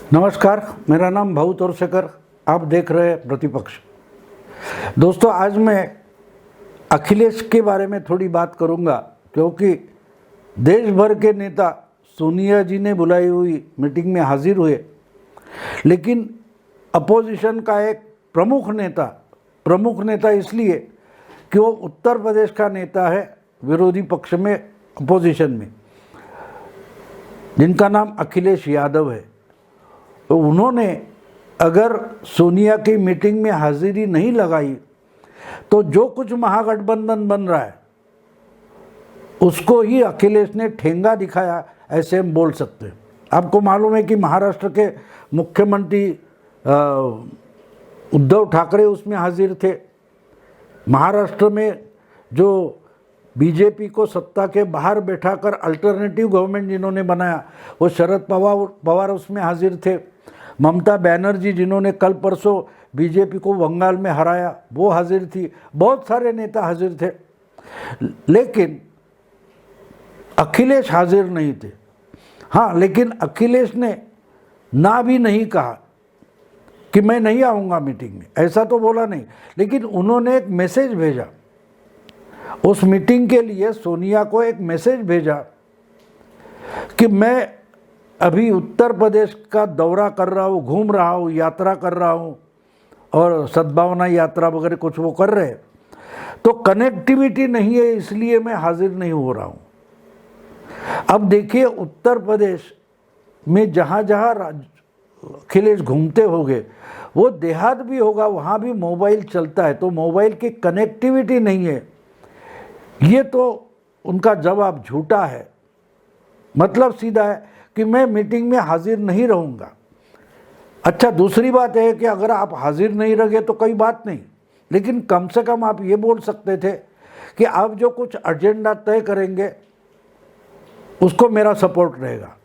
नमस्कार, मेरा नाम भाऊ तोरसेकर। आप देख रहे हैं प्रतिपक्ष। दोस्तों, आज मैं अखिलेश के बारे में थोड़ी बात करूंगा, क्योंकि देश भर के नेता सोनिया जी ने बुलाई हुई मीटिंग में हाजिर हुए, लेकिन अपोजिशन का एक प्रमुख नेता इसलिए कि वो उत्तर प्रदेश का नेता है, विरोधी पक्ष में, अपोजिशन में, जिनका नाम अखिलेश यादव है। तो उन्होंने अगर सोनिया की मीटिंग में हाजिरी नहीं लगाई तो जो कुछ महागठबंधन बन रहा है उसको ही अखिलेश ने ठेंगा दिखाया, ऐसे हम बोल सकते हैं। आपको मालूम है कि महाराष्ट्र के मुख्यमंत्री उद्धव ठाकरे उसमें हाजिर थे। महाराष्ट्र में जो बीजेपी को सत्ता के बाहर बैठाकर अल्टरनेटिव गवर्नमेंट जिन्होंने बनाया, वो शरद पवार उसमें हाजिर थे। ममता बनर्जी, जिन्होंने कल परसों बीजेपी को बंगाल में हराया, वो हाजिर थी। बहुत सारे नेता हाजिर थे, लेकिन अखिलेश हाजिर नहीं थे। हाँ, लेकिन अखिलेश ने ना भी नहीं कहा कि मैं नहीं आऊँगा मीटिंग में, ऐसा तो बोला नहीं, लेकिन उन्होंने एक मैसेज भेजा। उस मीटिंग के लिए सोनिया को एक मैसेज भेजा कि मैं अभी उत्तर प्रदेश का दौरा कर रहा हूँ, घूम रहा हूँ, यात्रा कर रहा हूँ, और सद्भावना यात्रा वगैरह कुछ वो कर रहे हैं, तो कनेक्टिविटी नहीं है, इसलिए मैं हाजिर नहीं हो रहा हूँ। अब देखिए, उत्तर प्रदेश में जहाँ जहाँ अखिलेश घूमते होंगे, वो देहात भी होगा, वहाँ भी मोबाइल चलता है, तो मोबाइल की कनेक्टिविटी नहीं है। ये तो उनका जवाब झूठा है। मतलब सीधा है कि मैं मीटिंग में हाजिर नहीं रहूँगा। अच्छा, दूसरी बात है कि अगर आप हाजिर नहीं रहे तो कोई बात नहीं, लेकिन कम से कम आप ये बोल सकते थे कि आप जो कुछ एजेंडा तय करेंगे उसको मेरा सपोर्ट रहेगा,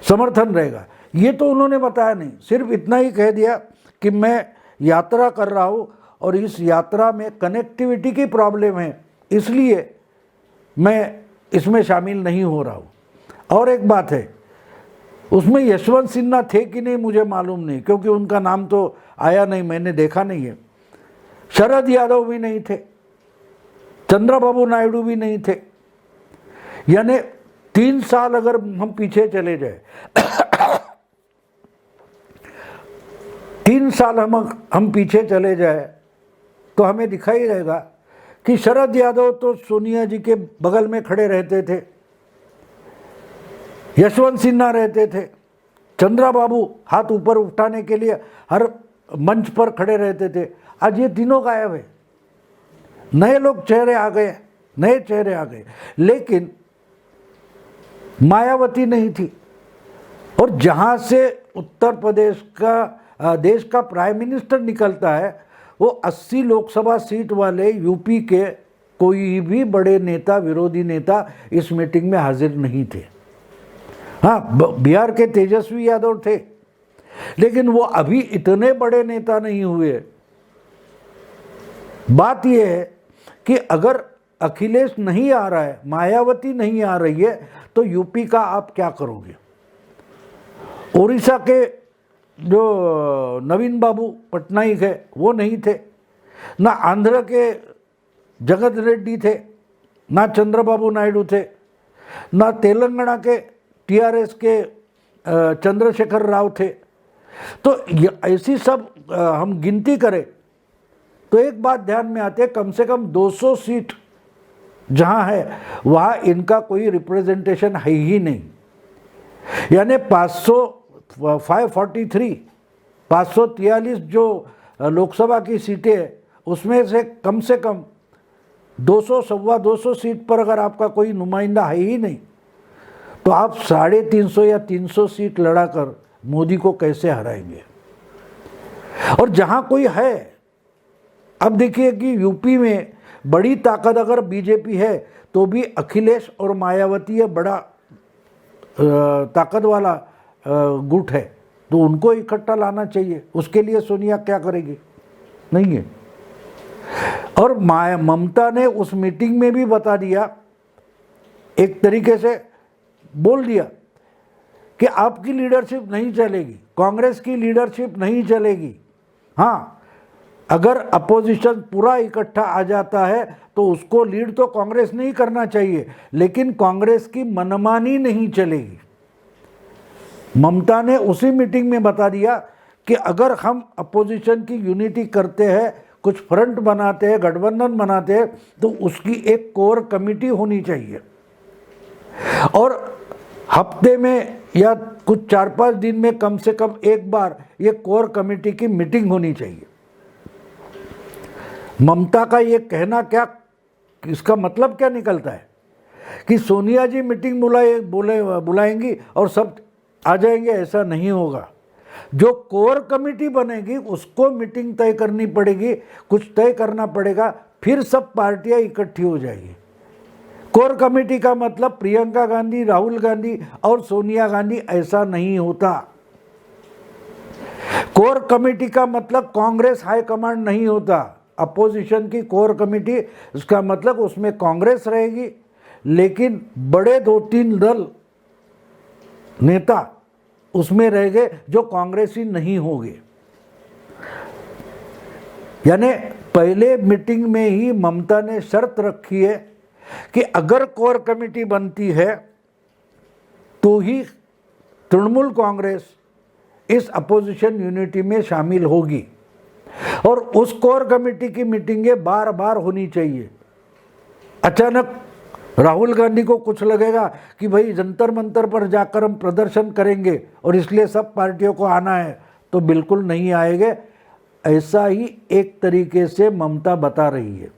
समर्थन रहेगा। ये तो उन्होंने बताया नहीं, सिर्फ इतना ही कह दिया कि मैं यात्रा कर रहा हूँ और इस यात्रा में कनेक्टिविटी की प्रॉब्लम है, इसलिए मैं इसमें शामिल नहीं हो रहा हूँ। और एक बात है, उसमें यशवंत सिन्हा थे कि नहीं मुझे मालूम नहीं, क्योंकि उनका नाम तो आया नहीं, मैंने देखा नहीं है। शरद यादव भी नहीं थे, चंद्रबाबू नायडू भी नहीं थे। यानी 3 साल अगर हम पीछे चले जाए 3 साल हम पीछे चले जाए तो हमें दिखाई रहेगा कि शरद यादव तो सोनिया जी के बगल में खड़े रहते थे, यशवंत सिन्हा रहते थे, चंद्रबाबू हाथ ऊपर उठाने के लिए हर मंच पर खड़े रहते थे। आज ये तीनों गायब है, नए चेहरे आ गए, लेकिन मायावती नहीं थी। और जहाँ से उत्तर प्रदेश का देश का प्राइम मिनिस्टर निकलता है, वो 80 लोकसभा सीट वाले यूपी के कोई भी बड़े नेता, विरोधी नेता इस मीटिंग में हाजिर नहीं थे। हाँ, बिहार के तेजस्वी यादव थे, लेकिन वो अभी इतने बड़े नेता नहीं हुए। बात यह है कि अगर अखिलेश नहीं आ रहा है, मायावती नहीं आ रही है, तो यूपी का आप क्या करोगे? उड़ीसा के जो नवीन बाबू पटनायक है वो नहीं थे, ना आंध्र के जगत रेड्डी थे, ना चंद्रबाबू नायडू थे, ना तेलंगाना के टीआरएस के चंद्रशेखर राव थे। तो ऐसी सब हम गिनती करें तो एक बात ध्यान में आती है, कम से कम 200 सीट जहाँ है वहाँ इनका कोई रिप्रेजेंटेशन है ही नहीं। यानी 543 जो लोकसभा की सीटें हैं, उसमें से कम 200-225 सीट पर अगर आपका कोई नुमाइंदा है ही नहीं, तो आप 350 या 300 सीट लड़ाकर मोदी को कैसे हराएंगे? और जहाँ कोई है, अब देखिए कि यूपी में बड़ी ताकत अगर बीजेपी है तो भी अखिलेश और मायावती है, बड़ा ताकत वाला गुट है, तो उनको इकट्ठा लाना चाहिए। उसके लिए सोनिया क्या करेगी? नहीं है। और ममता ने उस मीटिंग में भी बता दिया, एक तरीके से बोल दिया कि आपकी लीडरशिप नहीं चलेगी, कांग्रेस की लीडरशिप नहीं चलेगी। हाँ, अगर अपोजिशन पूरा इकट्ठा आ जाता है तो उसको लीड तो कांग्रेस नहीं करना चाहिए, लेकिन कांग्रेस की मनमानी नहीं चलेगी। ममता ने उसी मीटिंग में बता दिया कि अगर हम अपोजिशन की यूनिटी करते हैं, कुछ फ्रंट बनाते हैं, गठबंधन बनाते हैं, तो उसकी एक कोर कमेटी होनी चाहिए और हफ्ते में या कुछ 4-5 दिन में कम से कम एक बार ये कोर कमेटी की मीटिंग होनी चाहिए। ममता का ये कहना क्या, इसका मतलब क्या निकलता है कि सोनिया जी मीटिंग बुलाएंगी और सब आ जाएंगे? ऐसा नहीं होगा। जो कोर कमेटी बनेगी उसको मीटिंग तय करनी पड़ेगी, कुछ तय करना पड़ेगा, फिर सब पार्टियां इकट्ठी हो जाएगी। कोर कमेटी का मतलब प्रियंका गांधी, राहुल गांधी और सोनिया गांधी, ऐसा नहीं होता। कोर कमेटी का मतलब कांग्रेस हाईकमांड नहीं होता। अपोजिशन की कोर कमेटी, इसका मतलब उसमें कांग्रेस रहेगी, लेकिन बड़े 2-3 दल नेता उसमें रहेंगे जो कांग्रेसी नहीं होंगे। यानी पहले मीटिंग में ही ममता ने शर्त रखी है कि अगर कोर कमेटी बनती है तो ही तृणमूल कांग्रेस इस अपोजिशन यूनिटी में शामिल होगी और उस कोर कमेटी की मीटिंगें बार बार होनी चाहिए। अचानक राहुल गांधी को कुछ लगेगा कि भाई जंतर मंतर पर जाकर हम प्रदर्शन करेंगे और इसलिए सब पार्टियों को आना है, तो बिल्कुल नहीं आएंगे। ऐसा ही एक तरीके से ममता बता रही है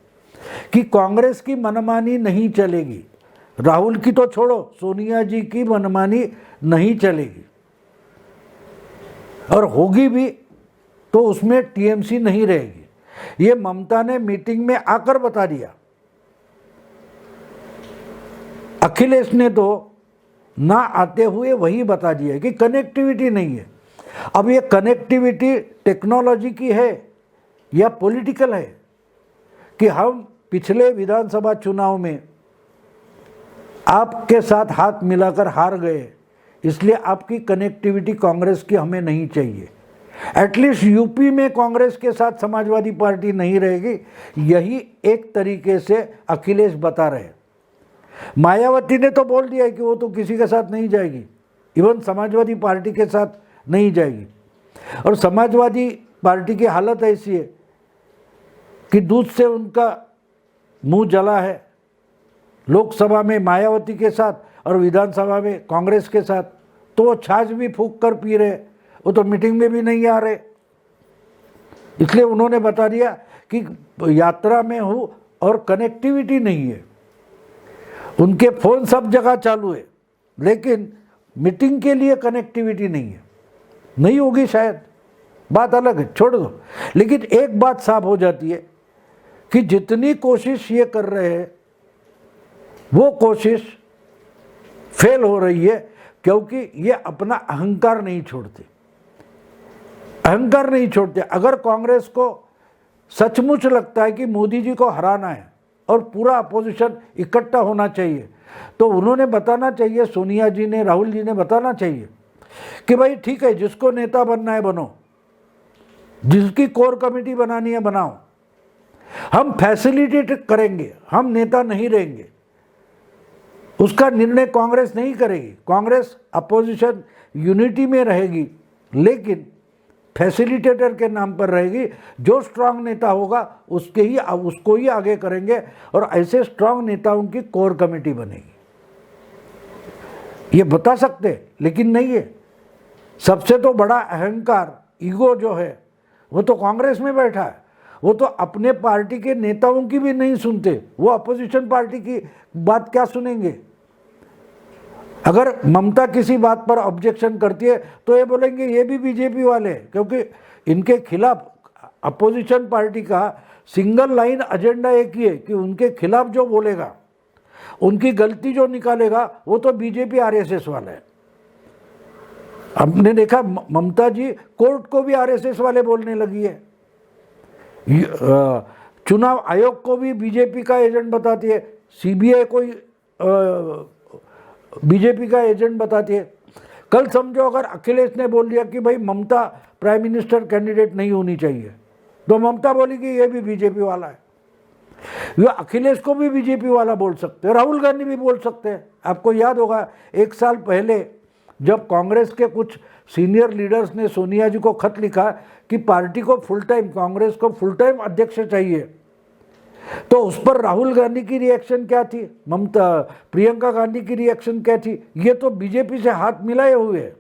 कि कांग्रेस की मनमानी नहीं चलेगी। राहुल की तो छोड़ो, सोनिया जी की मनमानी नहीं चलेगी और होगी भी तो उसमें टीएमसी नहीं रहेगी। ये ममता ने मीटिंग में आकर बता दिया। अखिलेश ने तो ना आते हुए वही बता दिया कि कनेक्टिविटी नहीं है। अब ये कनेक्टिविटी टेक्नोलॉजी की है या पॉलिटिकल है कि हम पिछले विधानसभा चुनाव में आपके साथ हाथ मिलाकर हार गए, इसलिए आपकी कनेक्टिविटी कांग्रेस की हमें नहीं चाहिए। एटलीस्ट यूपी में कांग्रेस के साथ समाजवादी पार्टी नहीं रहेगी, यही एक तरीके से अखिलेश बता रहे। मायावती ने तो बोल दिया है कि वो तो किसी के साथ नहीं जाएगी, इवन समाजवादी पार्टी के साथ नहीं जाएगी। और समाजवादी पार्टी की हालत ऐसी है कि दूध से उनका मुंह जला है। लोकसभा में मायावती के साथ और विधानसभा में कांग्रेस के साथ, तो वो छाछ भी फूंक कर पी रहे, वो तो मीटिंग में भी नहीं आ रहे। इसलिए उन्होंने बता दिया कि यात्रा में हूँ और कनेक्टिविटी नहीं है। उनके फ़ोन सब जगह चालू है, लेकिन मीटिंग के लिए कनेक्टिविटी नहीं है। नहीं होगी शायद, बात अलग है, छोड़ दो। लेकिन एक बात साफ हो जाती है कि जितनी कोशिश ये कर रहे हैं वो कोशिश फेल हो रही है, क्योंकि ये अपना अहंकार नहीं छोड़ते। अहंकार नहीं छोड़ते। अगर कांग्रेस को सचमुच लगता है कि मोदी जी को हराना है और पूरा अपोजिशन इकट्ठा होना चाहिए, तो उन्होंने बताना चाहिए, सोनिया जी ने, राहुल जी ने बताना चाहिए कि भाई ठीक है, जिसको नेता बनना है बनो, जिसकी कोर कमेटी बनानी है बनाओ, हम फैसिलिटेट करेंगे, हम नेता नहीं रहेंगे। उसका निर्णय कांग्रेस नहीं करेगी। कांग्रेस अपोजिशन यूनिटी में रहेगी, लेकिन फैसिलिटेटर के नाम पर रहेगी। जो स्ट्रांग नेता होगा उसको ही आगे करेंगे और ऐसे स्ट्रांग नेताओं की कोर कमेटी बनेगी। ये बता सकते, लेकिन नहीं है। सबसे तो बड़ा अहंकार, ईगो जो है, वो तो कांग्रेस में बैठा है। वो तो अपने पार्टी के नेताओं की भी नहीं सुनते, वो अपोजिशन पार्टी की बात क्या सुनेंगे। अगर ममता किसी बात पर ऑब्जेक्शन करती है तो ये बोलेंगे ये भी बीजेपी वाले, क्योंकि इनके खिलाफ अपोजिशन पार्टी का सिंगल लाइन एजेंडा एक ही है कि उनके खिलाफ जो बोलेगा, उनकी गलती जो निकालेगा, वो तो बीजेपी आरएसएस वाला है। हमने देखा ममता जी कोर्ट को भी आरएसएस वाले बोलने लगी है, चुनाव आयोग को भी बीजेपी का एजेंट बताती है, सीबीआई को बीजेपी का एजेंट बताती है। कल समझो अगर अखिलेश ने बोल दिया कि भाई ममता प्राइम मिनिस्टर कैंडिडेट नहीं होनी चाहिए, तो ममता बोलेगी ये भी बीजेपी वाला है। ये अखिलेश को भी बीजेपी वाला बोल सकते हैं, राहुल गांधी भी बोल सकते हैं। आपको याद होगा 1 साल पहले जब कांग्रेस के कुछ सीनियर लीडर्स ने सोनिया जी को खत लिखा कि पार्टी को फुल टाइम, कांग्रेस को फुल टाइम अध्यक्ष चाहिए, तो उस पर राहुल गांधी की रिएक्शन क्या थी, प्रियंका गांधी की रिएक्शन क्या थी? ये तो बीजेपी से हाथ मिलाए हुए हैं,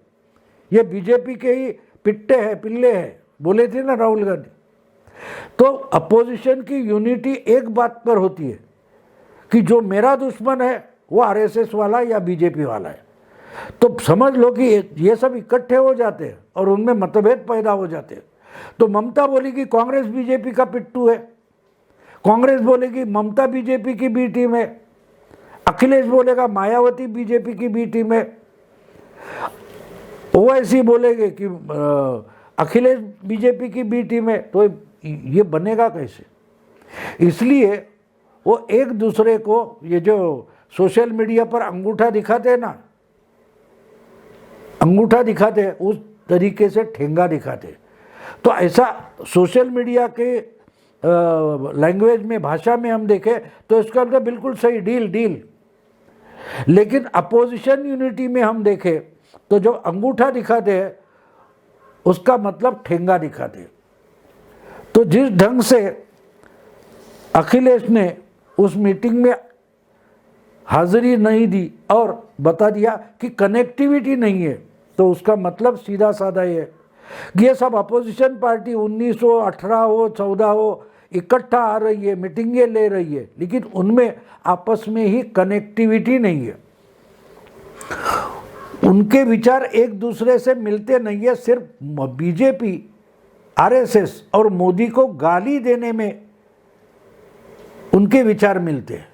ये बीजेपी के ही पिट्टे हैं, पिल्ले हैं, बोले थे ना राहुल गांधी। तो अपोजिशन की यूनिटी एक बात पर होती है कि जो मेरा दुश्मन है वो आरएसएस वाला या बीजेपी वाला है। तो समझ लो कि ये सब इकट्ठे हो जाते हैं और उनमें मतभेद पैदा हो जाते हैं। तो ममता बोलेगी कांग्रेस बीजेपी का पिट्टू है, कांग्रेस बोलेगी ममता बीजेपी की बी टीम है, अखिलेश बोलेगा मायावती बीजेपी की बी टीम है, ओवैसी बोलेगे कि अखिलेश बीजेपी की बी टीम है। तो ये बनेगा कैसे? इसलिए वो एक दूसरे को, ये जो सोशल मीडिया पर अंगूठा दिखाते हैं ना, अंगूठा दिखाते हैं, उस तरीके से ठेंगा दिखाते हैं। तो ऐसा सोशल मीडिया के लैंग्वेज में, भाषा में हम देखें तो इसका मतलब बिल्कुल सही, डील। लेकिन अपोजिशन यूनिटी में हम देखें तो जो अंगूठा दिखाते हैं उसका मतलब ठेंगा दिखाते हैं। तो जिस ढंग से अखिलेश ने उस मीटिंग में हाजिरी नहीं दी और बता दिया कि कनेक्टिविटी नहीं है, तो उसका मतलब सीधा साधा ये सब अपोजिशन पार्टी 19 हो, 18 हो, 14 हो, इकट्ठा आ रही है, मीटिंगें ले रही है, लेकिन उनमें आपस में ही कनेक्टिविटी नहीं है, उनके विचार एक दूसरे से मिलते नहीं है। सिर्फ बीजेपी, आरएसएस और मोदी को गाली देने में उनके विचार मिलते हैं।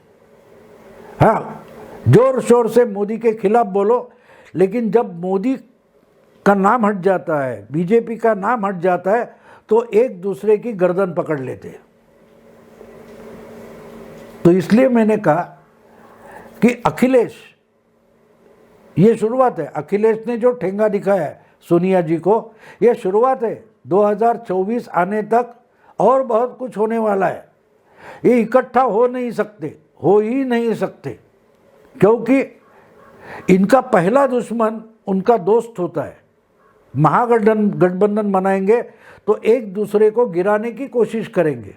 हाँ, जोर शोर से मोदी के खिलाफ बोलो, लेकिन जब मोदी का नाम हट जाता है, बीजेपी का नाम हट जाता है, तो एक दूसरे की गर्दन पकड़ लेते हैं। तो इसलिए मैंने कहा कि अखिलेश, ये शुरुआत है, अखिलेश ने जो ठेंगा दिखाया है सोनिया जी को, ये शुरुआत है। 2024 आने तक और बहुत कुछ होने वाला है। ये इकट्ठा हो नहीं सकते, हो ही नहीं सकते, क्योंकि इनका पहला दुश्मन उनका दोस्त होता है। महागठबंधन बनाएंगे तो एक दूसरे को गिराने की कोशिश करेंगे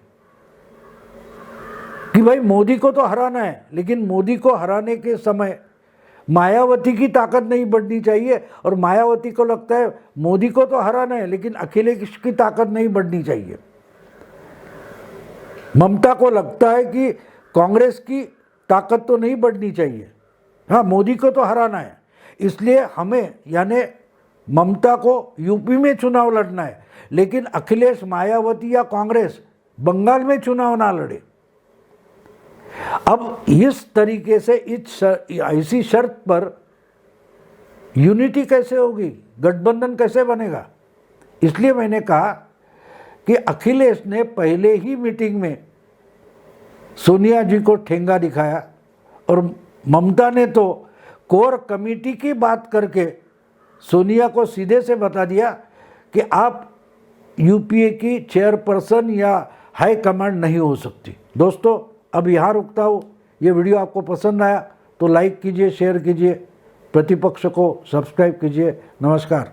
कि भाई मोदी को तो हराना है, लेकिन मोदी को हराने के समय मायावती की ताकत नहीं बढ़नी चाहिए, और मायावती को लगता है मोदी को तो हराना है लेकिन अखिलेश की ताकत नहीं बढ़नी चाहिए। ममता को लगता है कि कांग्रेस की ताकत तो नहीं बढ़नी चाहिए, हाँ मोदी को तो हराना है, इसलिए हमें यानी ममता को यूपी में चुनाव लड़ना है, लेकिन अखिलेश, मायावती या कांग्रेस बंगाल में चुनाव ना लड़े। अब इस तरीके से ऐसी शर्त पर यूनिटी कैसे होगी, गठबंधन कैसे बनेगा? इसलिए मैंने कहा कि अखिलेश ने पहले ही मीटिंग में सोनिया जी को ठेंगा दिखाया, और ममता ने तो कोर कमेटी की बात करके सोनिया को सीधे से बता दिया कि आप यूपीए की चेयरपर्सन या हाई कमांड नहीं हो सकती। दोस्तों, अब यहाँ रुकता हूँ। ये वीडियो आपको पसंद आया तो लाइक कीजिए, शेयर कीजिए, प्रतिपक्ष को सब्सक्राइब कीजिए। नमस्कार।